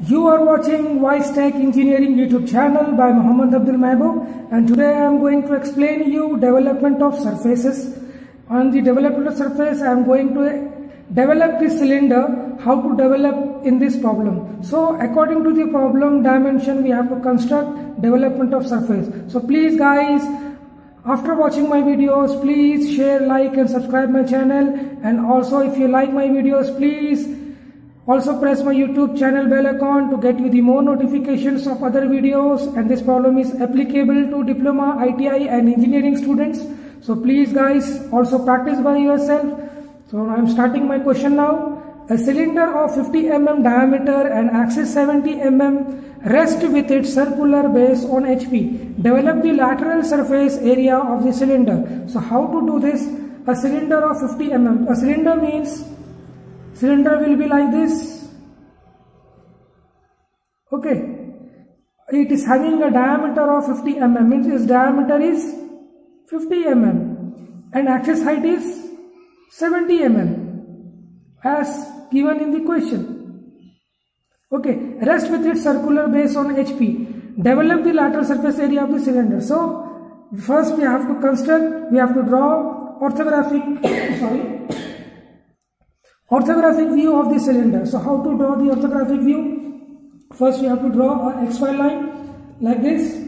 You are watching Wise Tech Engineering YouTube channel by Mohammad Abdul Mehboob, and today I am going to explain you development of surfaces. On the development of surface, I am going to develop this cylinder, how to develop in this problem. So according to the problem dimension, we have to construct development of surface. So please guys, after watching my videos, please share, like and subscribe my channel, and also if you like my videos, please also press my YouTube channel bell icon to get you the more notifications of other videos. And this problem is applicable to diploma, ITI and engineering students. So please guys, also practice by yourself. So I am starting my question now. A cylinder of 50 mm diameter and axis 70 mm rest with its circular base on HP. Develop the lateral surface area of the cylinder. So how to do this? A cylinder of 50 mm. A cylinder means cylinder will be like this. Okay. It is having a diameter of 50 mm, means its diameter is 50 mm and axis height is 70 mm as given in the question. Okay. Rest with its circular base on HP. Develop the lateral surface area of the cylinder. So first we have to construct, we have to draw orthographic orthographic view of the cylinder. So how to draw the orthographic view? First we have to draw a XY line like this.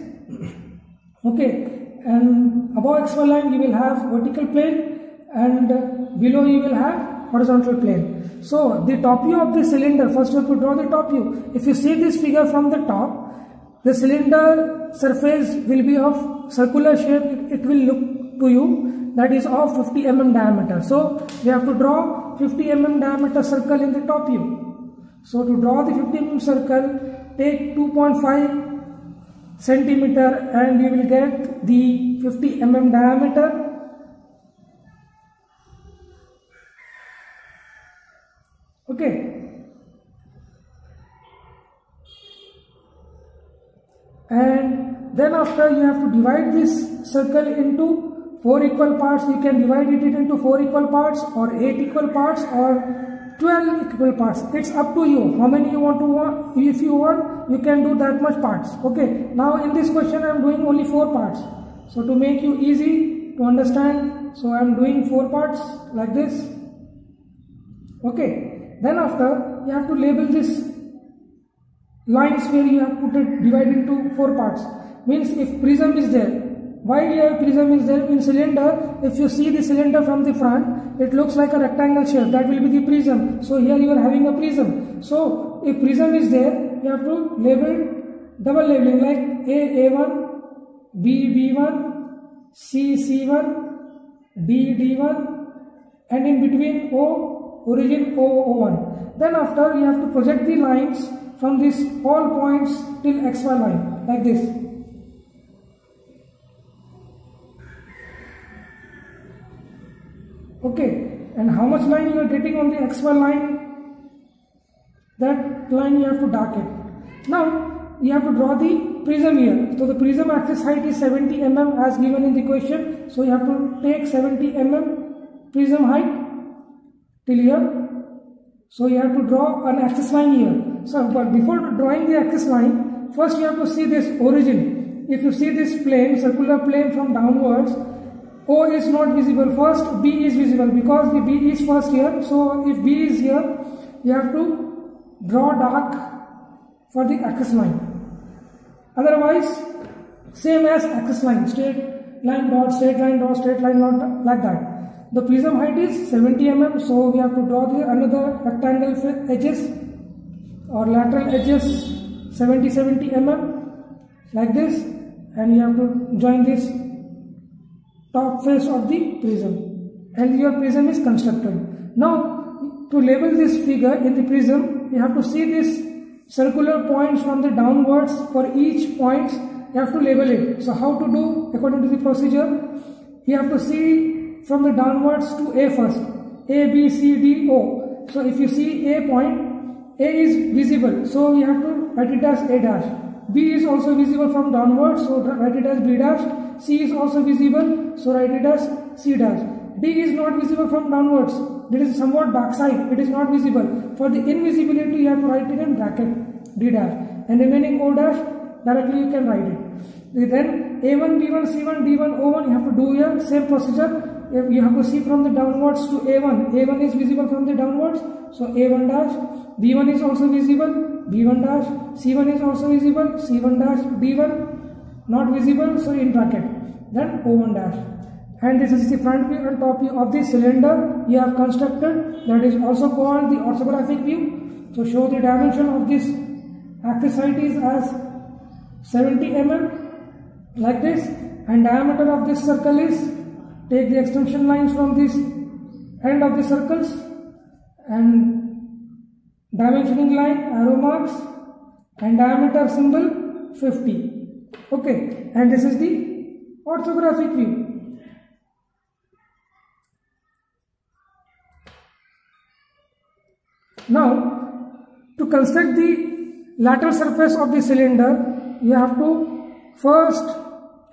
Okay, and above XY line you will have vertical plane and below you will have horizontal plane. So the top view of the cylinder, first you have to draw the top view. If you see this figure from the top, the cylinder surface will be of circular shape. It will look to you that is of 50 mm diameter. So we have to draw 50 mm diameter circle in the top view. So to draw the 50 mm circle, take 2.5 centimeter and you will get the 50 mm diameter. Okay. And then after you have to divide this circle into 4 equal parts. You can divide it into 4 equal parts or 8 equal parts or 12 equal parts. It's up to you how many you want. If you want, you can do that much parts. Okay. Now in this question I am doing only 4 parts. So to make you easy to understand, so I am doing 4 parts like this. Okay. Then after you have to label this lines where you have put it divided into 4 parts. Means if prism is there. Why here prism is there? In cylinder, if you see the cylinder from the front, it looks like a rectangle shape. That will be the prism. So here you are having a prism. So if prism is there, you have to label double labeling like A1, B B1, C C1, D D1, and in between O, origin O01. Then after you have to project the lines from this all points till XY line like this. Okay, and how much line you are getting on the XY line? That line you have to darken. Now you have to draw the prism here. So the prism axis height is 70 mm as given in the question. So you have to take 70 mm prism height till here. So you have to draw an axis line here. So but before drawing the axis line, first you have to see this origin. If you see this plane, circular plane from downwards, O is not visible. First B is visible because the B is first here. So if B is here, you have to draw dark for the axis line. Otherwise, same as axis line, straight line dot, straight line dot, straight line dot, like that. The prism height is 70 mm. So we have to draw the another rectangle edges or lateral edges 70 mm like this, and you have to join this top face of the prism and your prism is constructed. Now to label this figure in the prism, you have to see this circular points from the downwards. For each point you have to label it. So how to do according to the procedure? You have to see from the downwards to A first. A, B, C, D, O. So if you see A point, A is visible, so you have to write it as A dash. B is also visible from downwards, so write it as B dash. C is also visible, so write it as C dash. D is not visible from downwards. It is somewhat dark side. It is not visible. For the invisibility, you have to write it in bracket. D dash, and remaining O dash directly you can write it. Then A1, B1, C1, D1, O1 you have to do here same procedure. You have to see from the downwards to A1. A1 is visible from the downwards, so A1 dash. B1 is also visible, B1 dash. C1 is also visible, C1 dash. D1 not visible, so in bracket. Then O1 dash. And this is the front view and top view of the cylinder you have constructed. That is also called the orthographic view. So show the dimension of this axis height is as 70 mm like this, and diameter of this circle is, take the extension lines from this end of the circles and dimensioning line, arrow marks, and diameter symbol 50. Okay, and this is the orthographic view. Now, to construct the lateral surface of the cylinder, you have to first,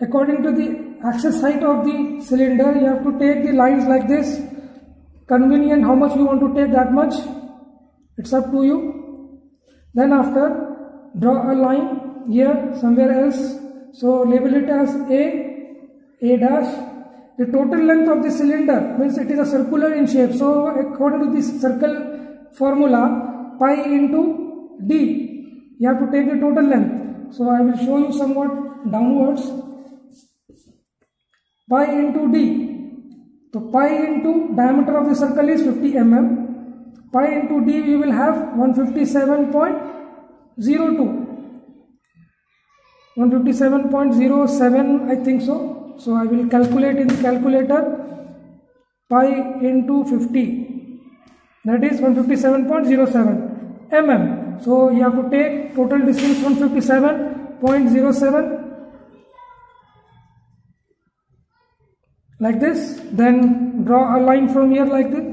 according to the axis height of the cylinder, you have to take the lines like this. Convenient, how much you want to take, that much, it's up to you. Then after, draw a line here somewhere else. So label it as A dash. The total length of the cylinder means it is a circular in shape. So according to this circle formula, pi into D, you have to take the total length. So I will show you somewhat downwards. Pi into D. So pi into diameter of the circle is 50 mm. Pi into D we will have 157.02. 157.07 I think so. So I will calculate in the calculator. Pi into 50. That is 157.07 mm. So you have to take total distance 157.07 like this. Then draw a line from here like this.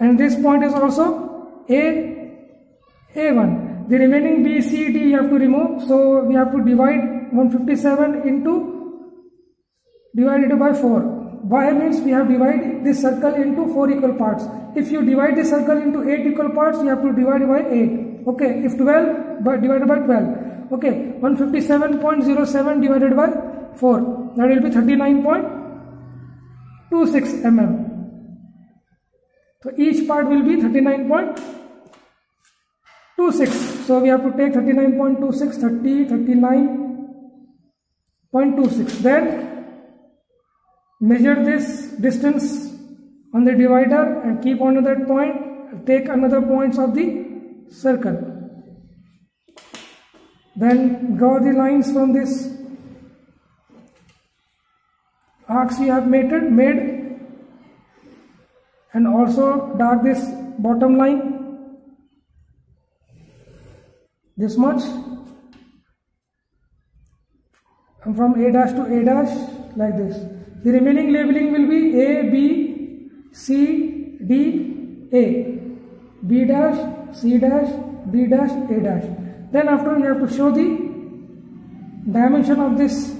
And this point is also A1. The remaining B, C, D you have to remove. So we have to divide 157 into divided by 4. Why means we have divided this circle into 4 equal parts. If you divide the circle into 8 equal parts, you have to divide by 8. Okay, if 12, divided by 12. Okay, 157.07 divided by 4. That will be 39.26 mm. So each part will be 39.26. So we have to take 39.26, 39.26. Then measure this distance on the divider and keep on that point. Take another points of the circle. Then draw the lines from this arcs you have made, and also dark this bottom line. This much, and from A dash to A dash like this. The remaining labeling will be A, B, C, D, A, B dash, C dash, D dash, A dash. Then after you have to show the dimension of this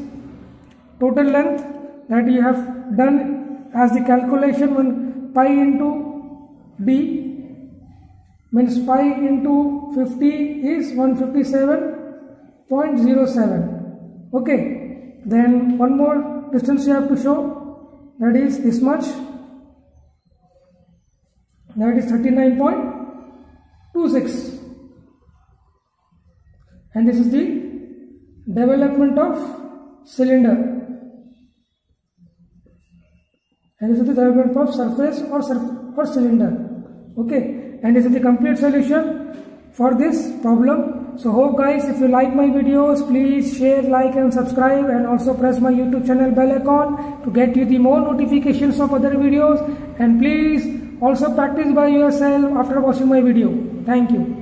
total length that you have done as the calculation. When pi into D means pi into 50 is 157.07. Okay, then one more distance you have to show, that is this much, that is 39.26. And this is the development of cylinder. And this is the development of surface or cylinder. Okay, and this is the complete solution for this problem. So hope guys, if you like my videos, please share, like and subscribe, and also press my YouTube channel bell icon to get you the more notifications of other videos. And please also practice by yourself after watching my video. Thank you.